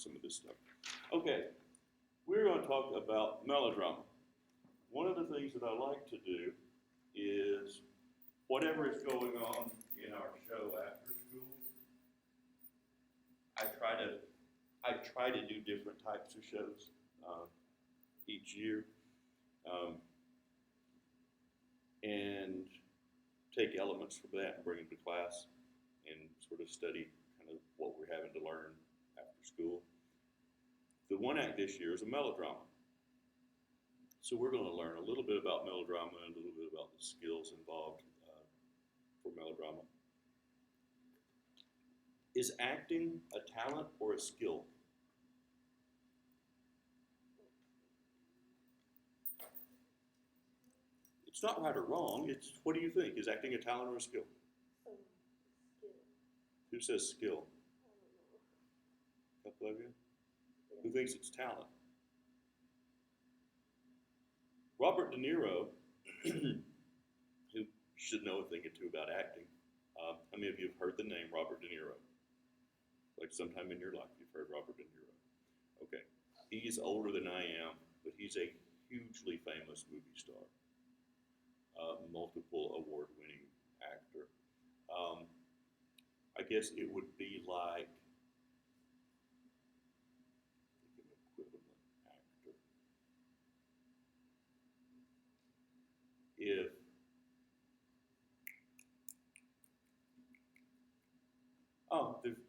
some of this stuff. Okay, we're going to talk about melodrama. One of the things that I like to do is whatever is going on in our show after school, I try to I try to do different types of shows each year, um, and take elements from that and bring them to class and sort of study kind of what we're having to learn after school. The one act this year is a melodrama. So we're going to learn a little bit about melodrama and a little bit about the skills involved for melodrama. Is acting a talent or a skill? It's not right or wrong. It's what do you think? Is acting a talent or a skill? Skill. Who says skill? A couple of you? Who thinks it's talent? Robert De Niro, who should know a thing or two about acting. How many of you have heard the name Robert De Niro? Like sometime in your life you've heard Robert De Niro. Okay. He's older than I am, but he's a hugely famous movie star. Multiple award-winning actor. I guess it would be like an equivalent actor. If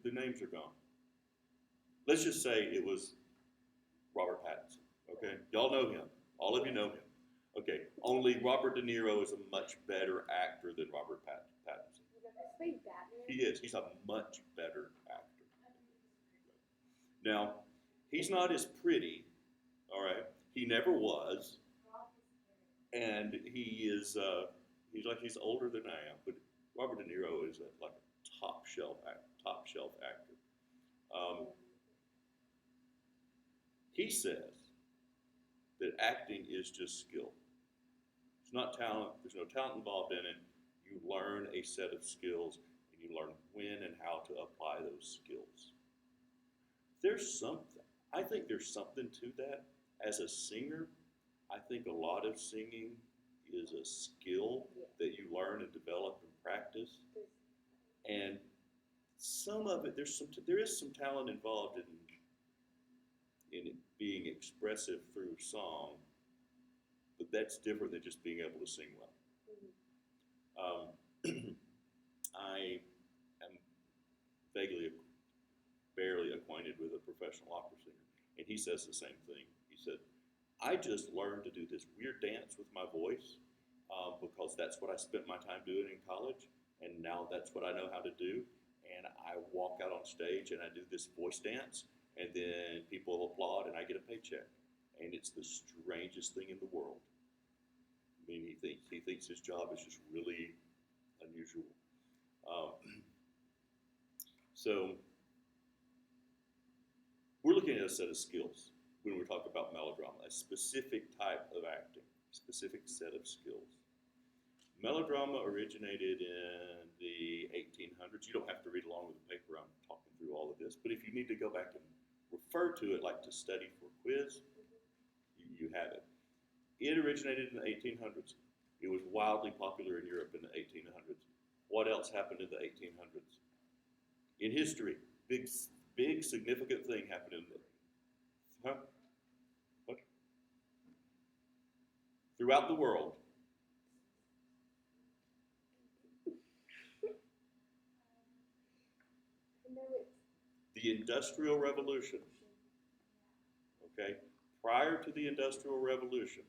the names are gone. Let's just say it was Robert Pattinson. Okay, y'all know him. All of you know him. Okay, only Robert De Niro is a much better actor than Robert Pattinson. Batman. He is. He's a much better actor. Now, he's not as pretty. All right, he never was, and he is. He's older than I am, but Robert De Niro is like a top shelf actor. Um, he says that acting is just skill. It's not talent. There's no talent involved in it. You learn a set of skills, and you learn when and how to apply those skills. There's something. I think there's something to that. As a singer, I think a lot of singing is a skill that you learn and develop and practice. And some of it, there is some talent involved in it being expressive through song, but that's different than just being able to sing well. I am barely acquainted with a professional opera singer, and he says the same thing. He said, I just learned to do this weird dance with my voice because that's what I spent my time doing in college, and now that's what I know how to do. And I walk out on stage and I do this voice dance, and then people applaud and I get a paycheck. And it's the strangest thing in the world. I mean, he thinks his job is just really unusual. Um, so we're looking at a set of skills when we talk about melodrama, a specific type of acting, specific set of skills. Melodrama originated in the 1800s. You don't have to read along with the paper. I'm talking through all of this. But if you need to go back and refer to it, like to study for a quiz, you have it. It originated in the 1800s. It was wildly popular in Europe in the 1800s. What else happened in the 1800s? In history, big significant thing happened in the, what? Throughout the world. The Industrial Revolution. Okay? Prior to the Industrial Revolution,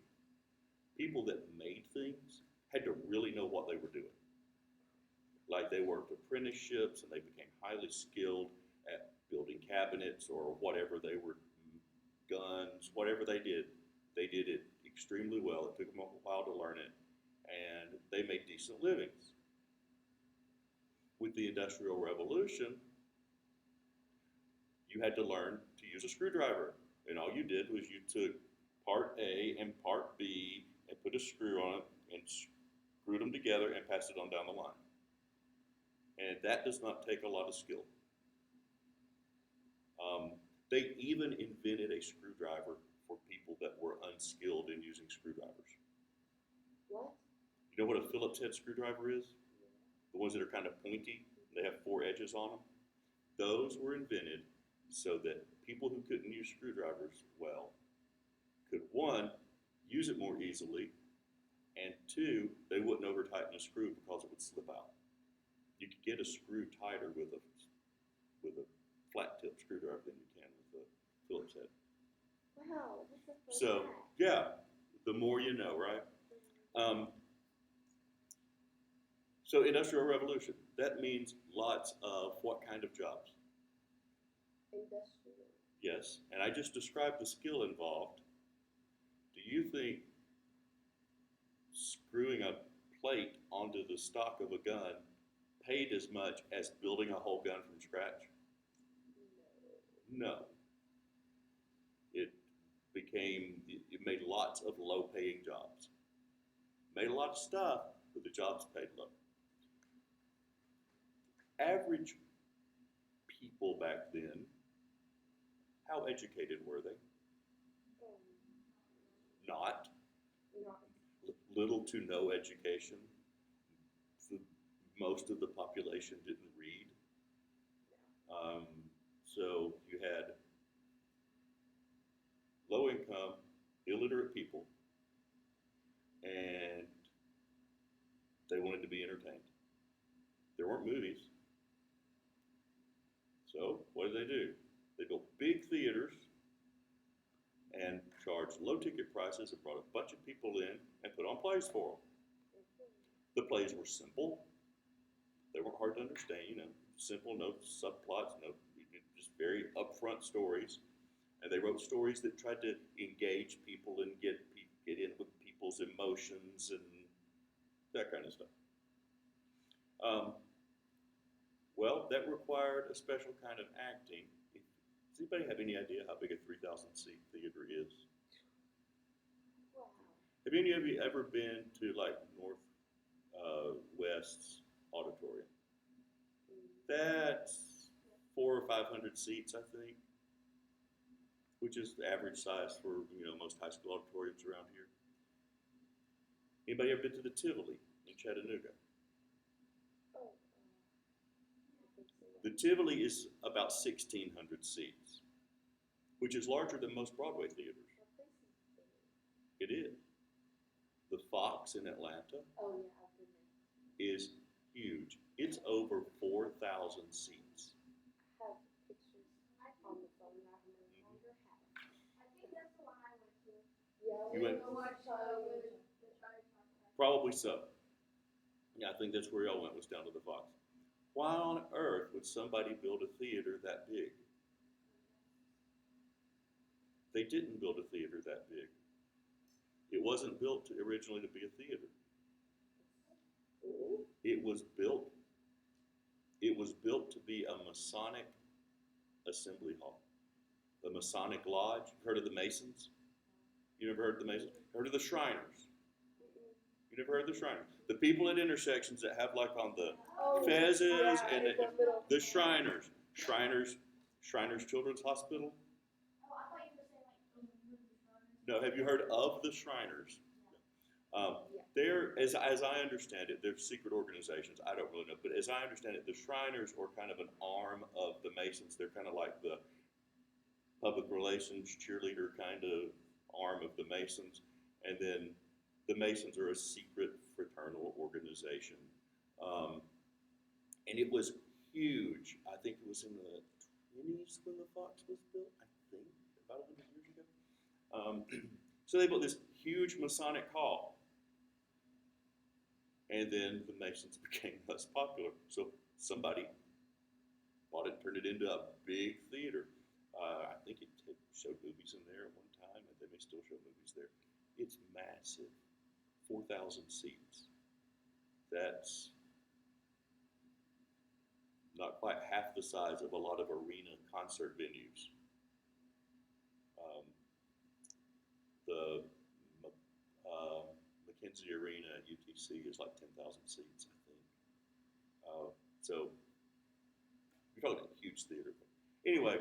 people that made things had to really know what they were doing. Like they worked apprenticeships and they became highly skilled at building cabinets or whatever they were, guns, whatever they did it extremely well. It took them a while to learn it, and they made decent livings. With the Industrial Revolution, you had to learn to use a screwdriver. And all you did was you took part A and part B and put a screw on it and screwed them together and passed it on down the line. And that does not take a lot of skill. They even invented a screwdriver for people that were unskilled in using screwdrivers. What? You know what a Phillips head screwdriver is? The ones that are kind of pointy, they have four edges on them. Those were invented so that people who couldn't use screwdrivers well could, one, use it more easily, and two, they wouldn't over tighten a screw because it would slip out. You could get a screw tighter with a flat tip screwdriver than you can with a Phillips head. Wow, that's a fun So fact. yeah, the more you know, right? So industrial revolution, that means lots of what kind of jobs? Industrial. Yes, and I just described the skill involved. Do you think screwing a plate onto the stock of a gun paid as much as building a whole gun from scratch? No. No. It it made lots of low paying jobs. Made a lot of stuff, but the jobs paid low. Average people back then, how educated were they? Um, Not. not. Little to no education. Most of the population didn't read. So you had low income, illiterate people, and they wanted to be entertained. There weren't movies. So what did they do? They built big theaters and charged low ticket prices and brought a bunch of people in and put on plays for them. The plays were simple. They weren't hard to understand, simple, no subplots, no, just very upfront stories. And they wrote stories that tried to engage people and get in with people's emotions and that kind of stuff. Well, that required a special kind of acting. Does anybody have any idea how big a 3,000 seat theater is? Wow. Have any of you ever been to like West's auditorium? That's 400 or 500 seats, I think, which is the average size for most high school auditoriums around here. Anybody ever been to the Tivoli in Chattanooga? Oh, I think so. The Tivoli is about 1,600 seats, which is larger than most Broadway theaters. That place is big. It is. The Fox in Atlanta Oh yeah, I've been there. is huge. It's over 4,000 seats. I have pictures on the phone that I no longer have. I think that's the one I went to. Yeah, You went- so much television. Probably so. Yeah, I think that's where y'all went, was down to the Fox. Why on earth would somebody build a theater that big? They didn't build a theater that big. It wasn't built originally to be a theater. Ooh. It was built to be a Masonic assembly hall. The Masonic Lodge. You've heard of the Masons? You never heard of the Masons? Heard of the Shriners? You never heard of the Shriners? The people at intersections that have like on the Oh, fezzes yeah, and in the middle. the Shriners. Shriners Children's Hospital. Oh, I thought you were saying like No, have you heard of the Shriners? Yeah. They're, as I understand it, they're secret organizations. I don't really know, but as I understand it, the Shriners are kind of an arm of the Masons. They're kind of like the public relations cheerleader kind of arm of the Masons, and then the Masons are a secret fraternal organization, and it was huge. I think it was in the 20s when the Fox was built. I think about 100 years ago. So they built this huge Masonic hall. And then the Masons became less popular. So somebody bought it and turned it into a big theater. I think it showed movies in there at one time, and they may still show movies there. It's massive, 4,000 seats. That's not quite half the size of a lot of arena concert venues. The McKenzie Arena at UTC is like 10,000 seats, I think. So you're talking a huge theater. Anyway,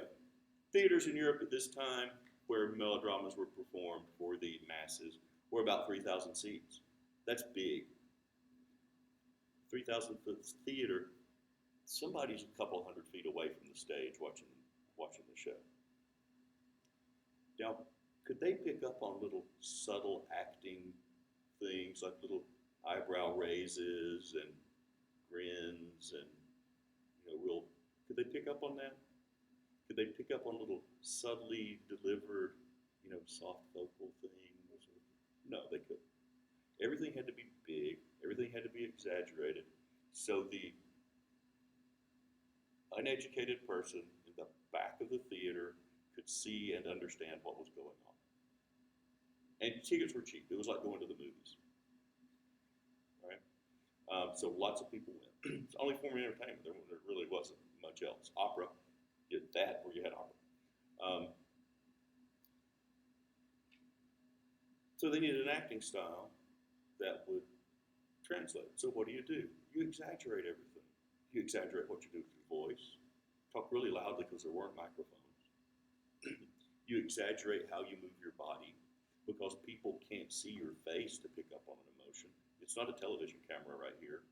Theaters in Europe at this time, where melodramas were performed for the masses, were about 3,000 seats. That's big. 3,000 foot theater. Somebody's a couple hundred feet away from the stage watching the show. Now, could they pick up on little subtle acting things like little eyebrow raises and grins and real? Could they pick up on that? Could they pick up on little subtly delivered, soft vocal things? No, they couldn't. Everything had to be big. Everything had to be exaggerated. So the uneducated person in the back of the theater could see and understand what was going on. And tickets were cheap. It was like going to the movies. Right? So lots of people went. It's the only form of entertainment. There really wasn't much else. Opera, did that where you had opera. So they needed an acting style that would translate. So what do? You exaggerate everything. You exaggerate what you do with your voice. Talk really loudly because there weren't microphones. You exaggerate how you move your body because people can't see your face to pick up on an emotion. It's not a television camera right here.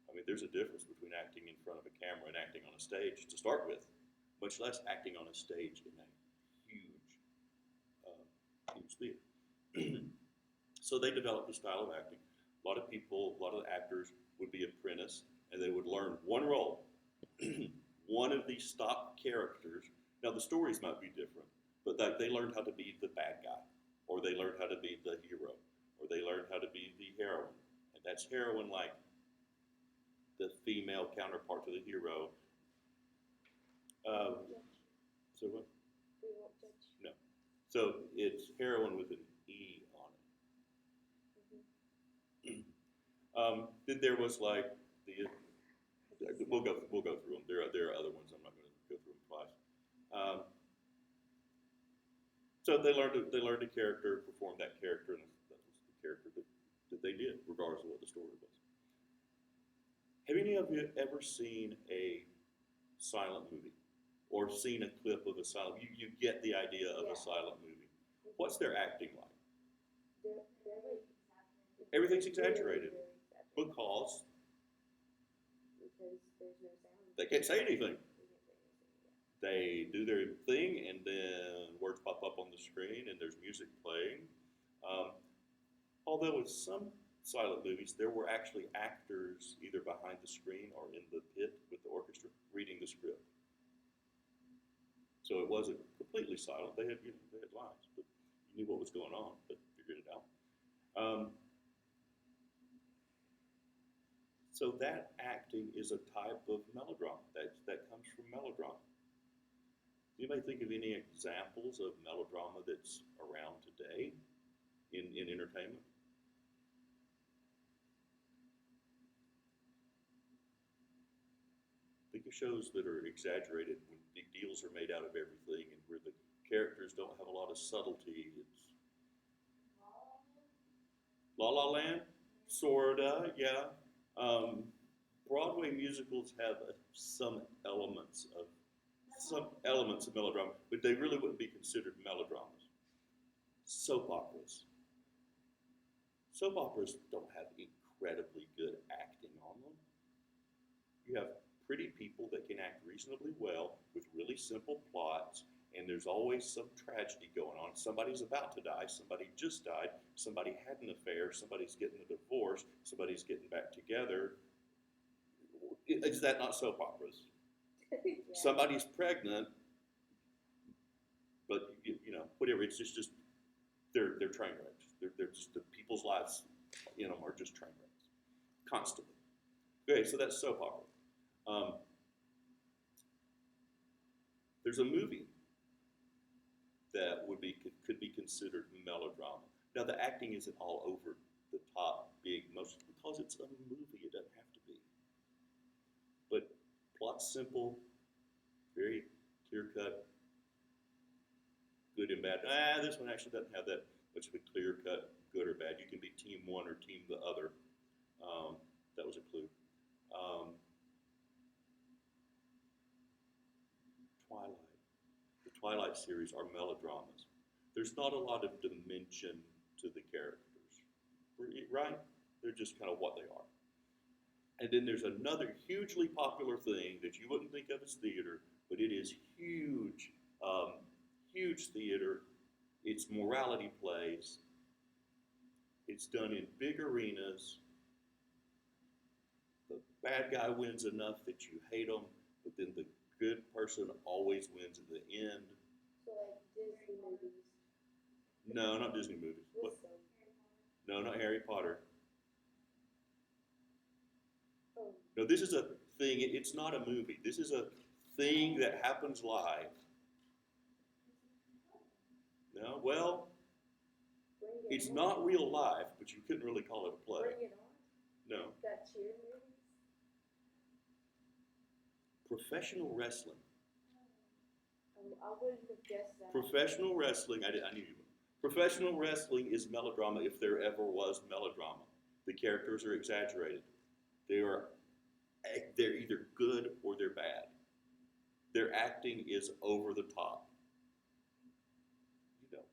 I mean, there's a difference between acting in front of a camera and acting on a stage to start with, much less acting on a stage in a huge, huge theater. So they developed a style of acting. A lot of people, a lot of actors would be apprenticed, and they would learn one role, one of these stock characters. Now the stories might be different, but they learned how to be the bad guy, or they learned how to be the hero, or they learned how to be the heroine. And that's heroine like the female counterpart to the hero. So what? We won't judge. No. So it's heroine with an E on it. Then there was like we'll go through them. There are other ones. I'm not going to go through them twice. So they learned a character, performed that character, and that was the character that they did, regardless of what the story was. Have any of you ever seen a silent movie or seen a clip of a silent? You get the idea of a silent movie. What's their acting like? Everything's exaggerated because there's no sound. they can't say anything. They do their thing, and then words pop up on the screen, and there's music playing. Although with some silent movies, there were actually actors either behind the screen or in the pit with the orchestra reading the script. So it wasn't completely silent. They had lines, but you knew what was going on, but figured it out. So that acting is a type of melodrama. That comes from melodrama. Anybody think of any examples of melodrama that's around today in entertainment? Think of shows that are exaggerated when big deals are made out of everything and where the characters don't have a lot of subtlety. It's La La Land, sorta, yeah. Broadway musicals have some elements of melodrama, but they really wouldn't be considered melodramas. Soap operas. Soap operas don't have incredibly good acting on them. You have pretty people that can act reasonably well with really simple plots, and there's always some tragedy going on. Somebody's about to die, somebody just died, somebody had an affair, somebody's getting a divorce, somebody's getting back together. Is that not soap operas? Yeah. Somebody's pregnant, but whatever. It's just they're train wrecks. They're just the people's lives, are just train wrecks constantly. Okay, so that's soap opera. There's a movie that could be considered melodrama. Now the acting isn't all over the top, big, mostly because it's a movie. It doesn't have to be, but plot's simple, very clear cut, good and bad. This one actually doesn't have that much of a clear cut, good or bad. You can be team one or team the other. That was a clue. Twilight. Twilight series are melodramas. There's not a lot of dimension to the characters, right? They're just kind of what they are. And then there's another hugely popular thing that you wouldn't think of as theater, but it is huge, huge theater. It's morality plays. It's done in big arenas. The bad guy wins enough that you hate him, but then the good person always wins at the end. So like Disney movies. No, not Disney movies. What? With some. No, not Harry Potter. Oh, No, this is a thing. It's not a movie. This is a thing that happens live. No, well, Bring It it's On. not real life, but you couldn't really call it a play. Bring It On. No. That cheer movies. Professional wrestling. I wouldn't have guessed that. Professional wrestling. I knew you would. Professional wrestling is melodrama if there ever was melodrama. The characters are exaggerated. They're either good or they're bad. Their acting is over the top. You know,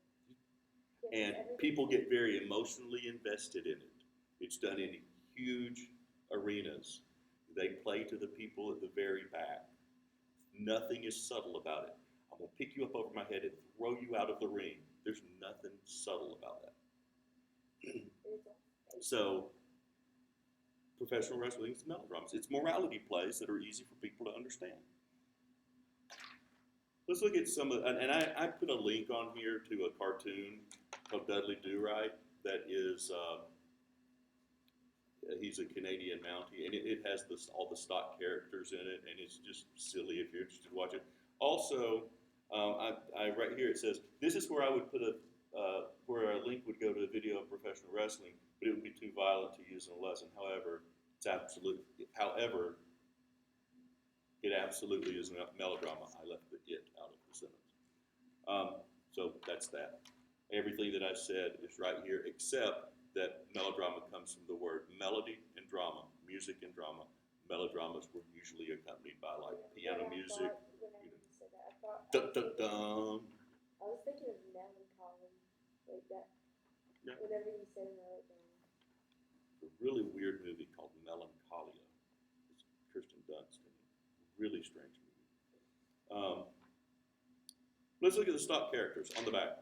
Yeah, and everything- people get very emotionally invested in it. It's done in huge arenas. They play to the people at the very back. Nothing is subtle about it. I'm going to pick you up over my head and throw you out of the ring. There's nothing subtle about that. it's all- So, professional wrestling is melodramas. It's morality plays that are easy for people to understand. Let's look at some of, and I put a link on here to a cartoon of Dudley Do-Right that is, he's a Canadian Mountie, and it has all the stock characters in it, and it's just silly if you're interested to watch it. Also, right here it says, this is where I would put where a link would go to a video of professional wrestling, but it would be too violent to use in a lesson. However, it absolutely is melodrama. I left the it out of the sentence. So that's that. Everything that I said is right here, except that melodrama comes from the word melody and drama, music and drama. Melodramas were usually accompanied by like piano When I music. thought- Whenever you said that, I thought. Dun, dun, dun. I was thinking of melancholy, like that. Yeah. Whenever you said melodrama. A really weird movie called Melancholia. It's Kirsten Dunst. Really strange movie. Let's look at the stock characters on the back.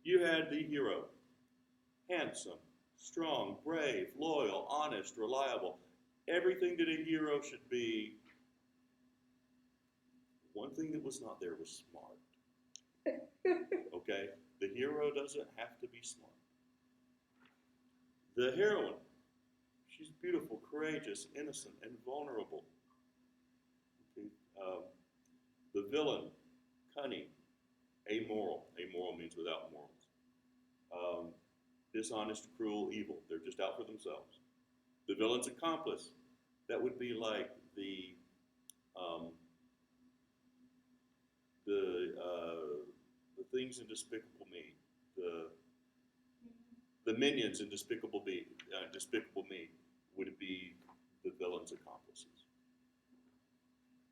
You had the hero. Handsome, strong, brave, loyal, honest, reliable. Everything that a hero should be. One thing that was not there was smart. Okay? The hero doesn't have to be smart. The heroine, she's beautiful, courageous, innocent, and vulnerable. Okay? The villain, cunning, amoral. Amoral means without morals. Dishonest, cruel, evil. They're just out for themselves. The villain's accomplice, that would be like the things in Despicable Me, the minions in Despicable Me would be the villain's accomplices.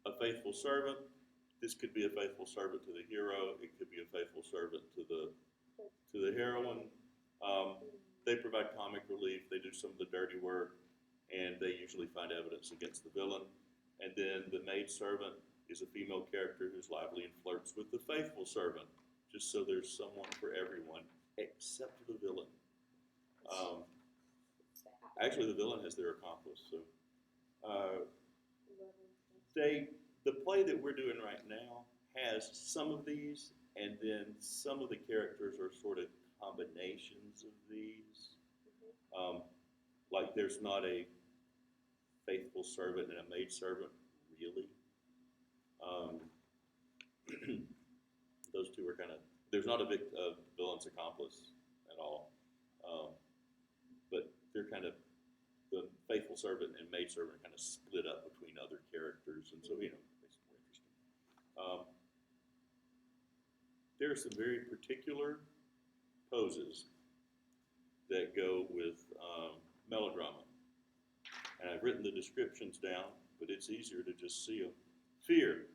A faithful servant. This could be a faithful servant to the hero. It could be a faithful servant to the heroine. They provide comic relief. They do some of the dirty work, and they usually find evidence against the villain. And then the maid servant is a female character who's lively and flirts with the faithful servant, just so there's someone for everyone except the villain. Actually, the villain has their accomplice. So the play that we're doing right now has some of these, and then some of the characters are sort of combinations of these. Like there's not a faithful servant and a maid servant, really. Those two are kind of, there's not a villain's accomplice at all. But they're kind of, the faithful servant and maid servant are kind of split up between other characters, and so, it makes it more interesting. There are some very particular poses that go with melodrama. And I've written the descriptions down, but it's easier to just see them. Fear.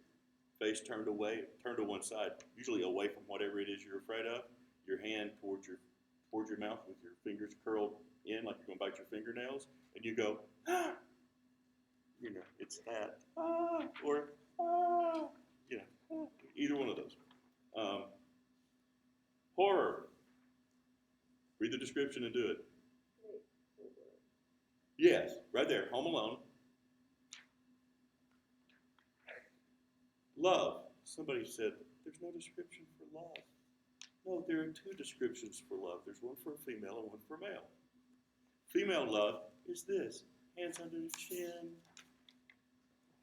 face turned away, turned to one side, usually away from whatever it is you're afraid of. Your hand towards your mouth with your fingers curled in like you're going to bite your fingernails, and you go, ah! You know, it's that, ah, or ah, you know, either one of those. Horror. Read the description and do it. Yes, right there, Home Alone. Love. Somebody said, there's no description for love. No, there are two descriptions for love. There's one for a female and one for a male. Female love is this. Hands under the chin.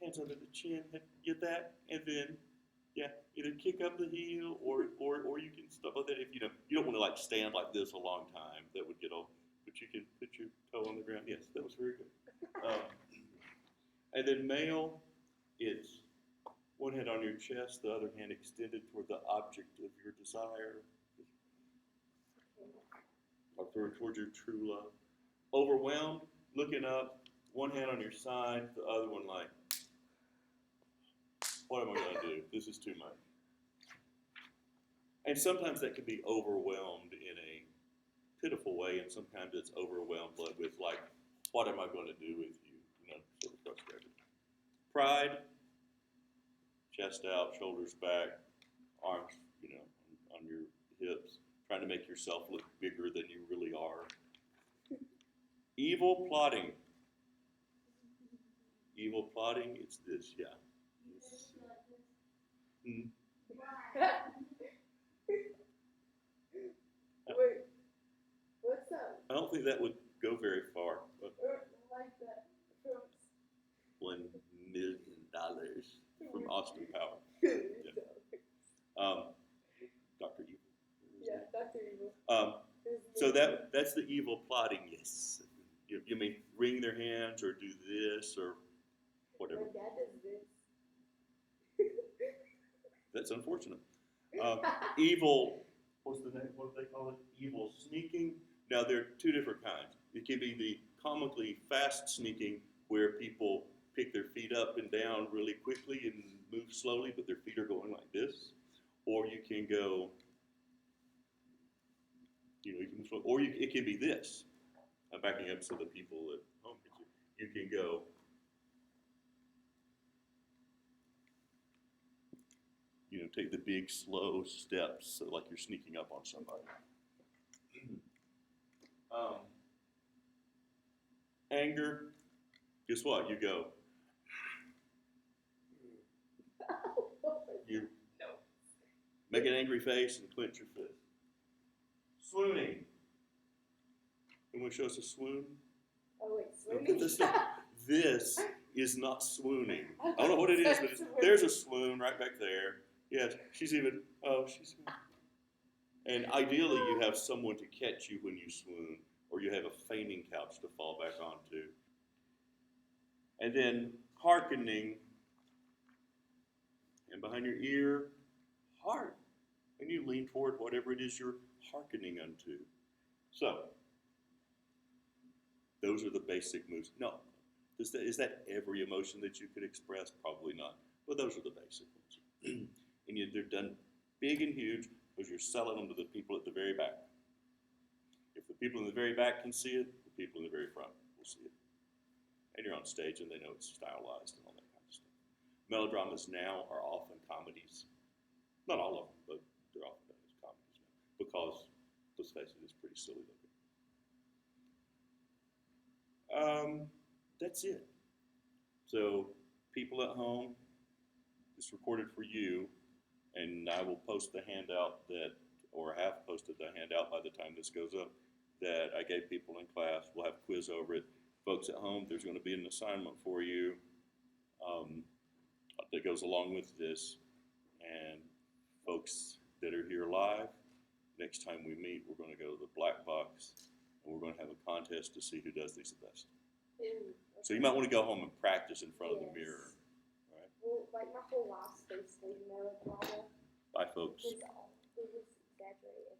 Hands under the chin. Get that? And then, yeah, either kick up the heel or you can stuff like that. If you don't want to like stand like this a long time. That would get old. But you can put your toe on the ground. Yes, that was very good. And then male, it's one hand on your chest, the other hand extended toward the object of your desire, or towards your true love. Overwhelmed, looking up, one hand on your side, the other one like, what am I going to do? This is too much. And sometimes that can be overwhelmed in a pitiful way, and sometimes it's overwhelmed with like, what am I going to do with you? You know, sort of frustrated. Pride. Chest out, shoulders back, arms, on your hips, trying to make yourself look bigger than you really are. Evil plotting. Evil plotting, it's this, yeah. Wait, what's up? I don't think that would go very far. But Like that. $1 million from Austin Power. Dr. Evil. Yeah, Dr. Evil. So that's the evil plotting, yes. You may wring their hands or do this or whatever. My dad does this. That's unfortunate. Evil, what's the name? What do they call it? Evil sneaking. Now there are two different kinds. It can be the comically fast sneaking where people pick their feet up and down really quickly and move slowly, but their feet are going like this. Or you can go, it can be this. I'm backing up so the people at home can see. You can go, take the big slow steps so like you're sneaking up on somebody. Anger, guess what? You go. You make an angry face and clench your fist. Swooning. Anyone show us a swoon? Oh, wait, swooning? This is not swooning. I don't know what it is, but there's a swoon right back there. Yes, she's. And ideally, you have someone to catch you when you swoon, or you have a fainting couch to fall back onto. And then hearkening, and behind your ear, heart. And you lean toward whatever it is you're hearkening unto. So, those are the basic moves. No, is that every emotion that you could express? Probably not. But those are the basic ones. And they're done big and huge because you're selling them to the people at the very back. If the people in the very back can see it, the people in the very front will see it. And you're on stage and they know it's stylized and all that kind of stuff. Melodramas now are often comedies. Not all of them, but they're often done as comedies now. Because, let's face it, it's pretty silly looking. That's it. So, people at home, it's recorded for you, and I will post the handout or have posted the handout by the time this goes up, that I gave people in class. We'll have a quiz over it. Folks at home, there's going to be an assignment for you that goes along with this. And folks that are here live, next time we meet, we're going to go to the black box, and we're going to have a contest to see who does these the best. So you might want to go home and practice in front of the mirror. All right? Well, like my whole life's basically melodrama. Bye, folks. It was exaggerated.